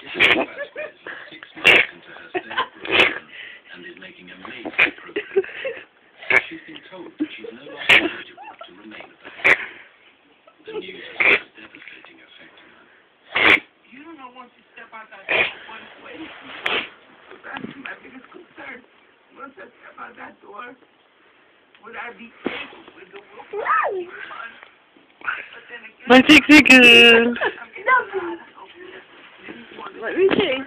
6 months into her stay at Brighton and is making amazing progress. She's been told that she's no longer eligible to remain at the hospital. The news has had a devastating effect on her. You don't know once you step out that door one way. So that's my biggest concern. Once I step out that door, would I be able with the will? My pixie girl. Let me see.